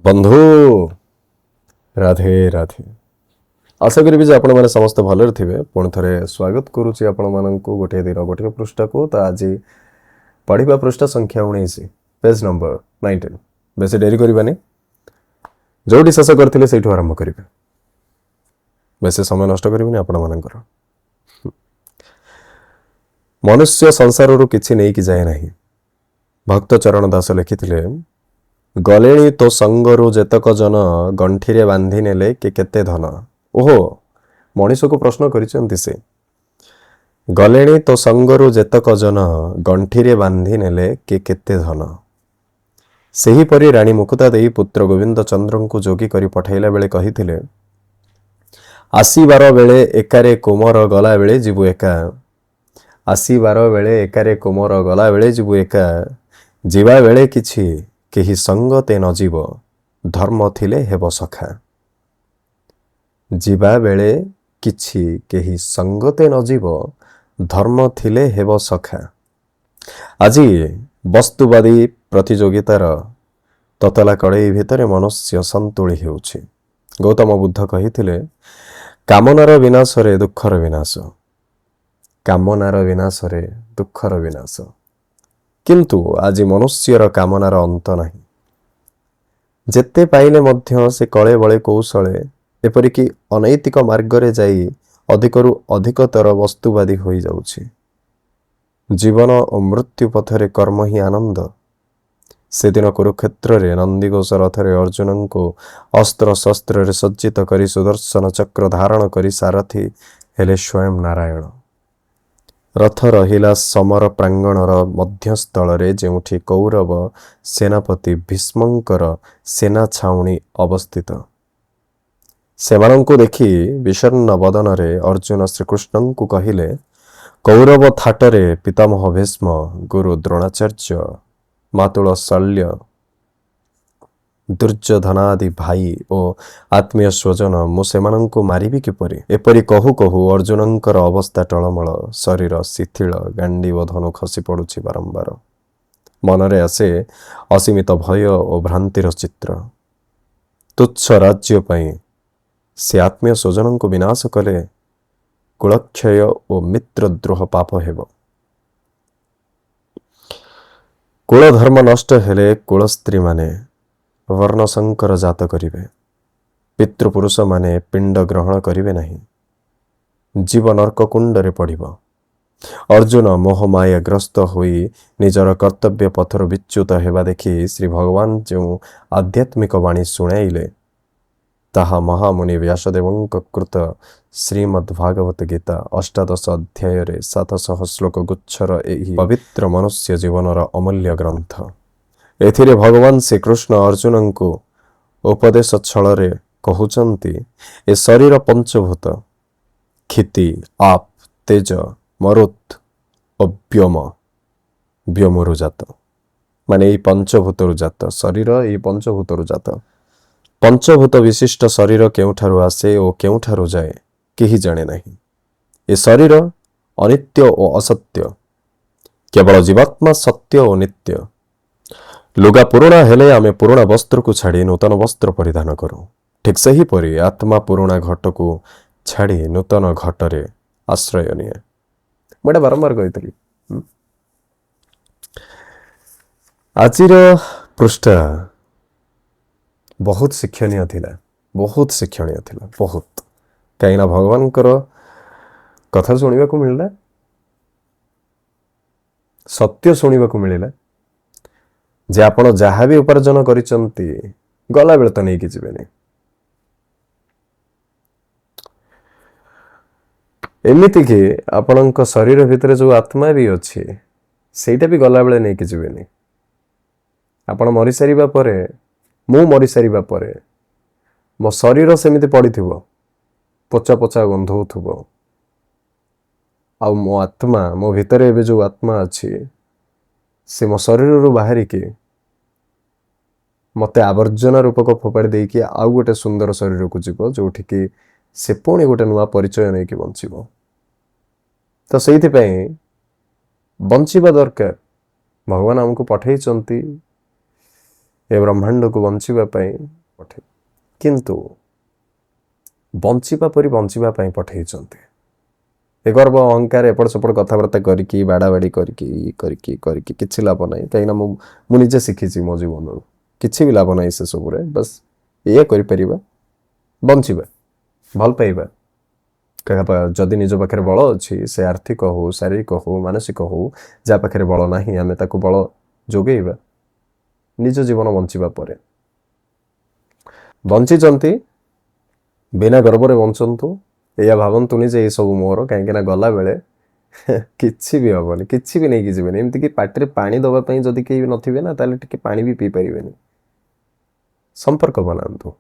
बंधु राधे राधे। आशा करी जे आपण मैंने समस्त भलरे थे। पुणी थे स्वागत करुच्ची आपण मानक गोटे दिन गोटे पृष्ठा को। तो आज पढ़ा पृष्ठा संख्या 19 पेज नंबर 19। बेस डेरी करवानी, जोटी शेष करते से आरंभ करेंगे। बेस समय नष्ट करें आपण मानकर। मनुष्य संसार किसी नहीं कि जाए नहीं। भक्त चरण दास लिखिथिले, गलेणी तो संगरु जेतक जन गंठीरे बांधी नेले कि केते धन। ओहो, मनीष को प्रश्न करिसेंति से। गलेणी तो संगरु जेतक जन गंठीरे बांधी नेले कि केते धन। सेही परी रानी मुकुता देई पुत्र गोविंद चंद्र को जोगी करी पठाइला बेले कहिथिले, आसीबार बेले एकारे कुमर गला बेले जीवु एका। आसीबार बेले एकारे कुमर गला बेले जीवु एका। जीवा बेले किछि केही संगते न जीव, धर्म थिले हेब सखा। जीवा बेले किछि केही संगते न जीव, धर्म थिले हेब सखा। आज वस्तुवादी प्रतियोगितार ततला कड़ई भितर मनुष्य संतुली हेउछि। गौतम बुद्ध कहिथिले, कामनार विनाश रे दुखर विनाश। कामनार विनाश रे दुखर विनाश। किंतु आज मनुष्यर कामनार अंत नहीं। जेते पाइले मध्य से कले बले कौशले एपरिकी अनैतिक मार्गरे जाई अधिकरु अधिकतर वस्तुवादी होई जाउछि। जीवन और मृत्यु पथरे कर्म ही आनंद। से दिन कुरुक्षेत्र रे नंदीघोष रथरे अर्जुन को अस्त्र शस्त्र रे सज्जित करी सुदर्शन चक्र धारण करी सारथी हेले स्वयं नारायण। रथ रहिला समर प्रांगणर मध्यस्थल रे जेउठी कौरव सेनापति भीष्मंकर सेना छाउणी अवस्थित। सेमानंको देखि विषण्ण बदन रे अर्जुन श्रीकृष्ण को कहिले, कौरव थाटरे पितामह भीष्म, गुरु द्रोणाचार्य, मातुल शल्य, दुर्योधनादि भाई और आत्मीय स्वजन मु सेमानंको मारिबी किपरि। एपरि कहू कहू अर्जुनंकर अवस्था टळमळ, शरीर शिथिल, गांडीव धनु खसी पड़ुछि बारंबार। मनरे आसे असीमित भय और भ्रांतिर चित्र। तुच्छ राज्य पई से आत्मीय स्वजनंको विनाश कले कुलक्षय और मित्रद्रोह पाप हेब। कुल धर्म नष्ट हेले कुल स्त्री माने वर्ण संकर जात करिवे। पितृपुरुष माने पिंड ग्रहण करिवे नहीं। जीव नर्क कुंडरे पड़िब। अर्जुन मोहमाया ग्रस्त होई निजर कर्तव्य पथर विच्युत हेबा देखि श्री भगवान जो आध्यात्मिक वाणी शुणाइले, ताहा महामुनि व्यासदेवंक कृत श्रीमद्भागवत गीता अष्टादश अध्याय 700 श्लोक गुच्छर एही पवित्र मनुष्य जीवनर अमूल्य ग्रंथ। एथिरे भगवान श्रीकृष्ण अर्जुन को उपदेश छल कहउचंती, ए शरीर पंचभूत क्षिति आप तेज मरुत और व्योम, व्योमरु जात। माने पंचभूतरु जात शरीर, ये पंचभूतरु जात। पंचभूत विशिष्ट शरीर केउठारु आसे और केउठारु जाए केही जाने नहीं। ए शरीर अनित्य और असत्य, केवल जीवात्मा सत्य और नित्य। लुगा पुरुणा हेले आमे पुरुणा वस्त्र को छाड़ी नूतन वस्त्र परिधान करूं। ठीक सही परी आत्मा पुरुणा घट को छाड़ी नूतन घटरे आश्रय निये। मैं बारंबार कही। आजिर पृष्ठा बहुत शिक्षणीय थिला, बहुत शिक्षणीय थिला, बहुत। कहीं भगवान कथा शुणा को मिलला, सत्य शुणा को मिलला जे आपण जहाँ भी उपार्जन करिसंती गला बेले तो नहीं कि जीवेनी। एमिति कि आपणक शरीर भितर जो आत्मा भी अच्छी सेटा भी गला बेले नहीं कि जीवेनी। आपण मरी सारिबा परे, मु मरी सारिबा परे मो शरीर सेमिति पड़िथिबो, पोचा पोचा गंधौथुबो। आ मो आत्मा, मो भितर एबे जो आत्मा अच्छी से मो शरीर रु बाहरी की मते आवर्जना रूपक फोपाड़ी देकी आउ गोटे सुंदर शरीर को जीव, जोठी कि से पुणी गोटे नुआ परिचय नहीं कि बंचिबो। तो सेइथि पई बंचिबा दरकार। भगवान हमको पठेइचंती ए ब्रह्मांड को बंचिबा पई पठे किंतु बंचिबा परी बंचिबा पई पठेइचंती ए गर्व अहंकार एपट सेपट कथबार्ता करके बाड़ाबाड़ी करके किसी लाभ ना कहीं मुझे शिखी मो जीवन किसी भी लाभ ना से सब बस ये कर बंचिबा भल पाइबा जदि निज पाखे बल अच्छी से आर्थिक हो शारीरिक हो मानसिक हो जहाँ पाखे बल ना आम ताक बल जोगेबा निज जीवन बंचिबा परे बंचिचंती बिना गर्व बंचतु या भावतुनि जे ये सब मोर कहीं गला बेले किसी भी हेनी किसी भी नहीं जीवन एमती कि पाटे पानी दवाई जदि कहीं नथिबे ना ताले टिके पानी भी पी पारे संपर्क बनातु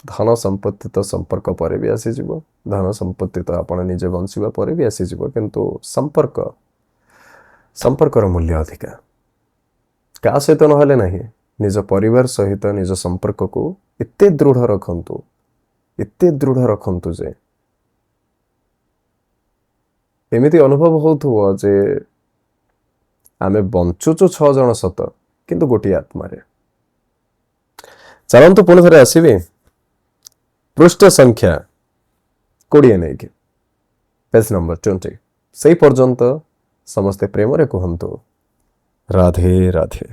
धन संपत्ति तो संपर्क पर भी आसीज धन संपत्ति तो आप निजे बंचवा पर भी आसीज किंतु संपर्क संपर्कर मूल्य अधिका क्या सहित नहेले नहीं निज परिवार सहित निज संपर्क को एते दृढ़ रखंतु एते दृढ़ रखंतु जे एमिति अनुभव होथुव जे आमे बंचुचु 6 जन सत किंतु गोटी आत्मारे चलंतु पुणी थे आसबि पृष्ठ संख्या 20 नहीं कि पेज नंबर 20 से पर्यंत समस्ते प्रेम रे कहंतु राधे राधे।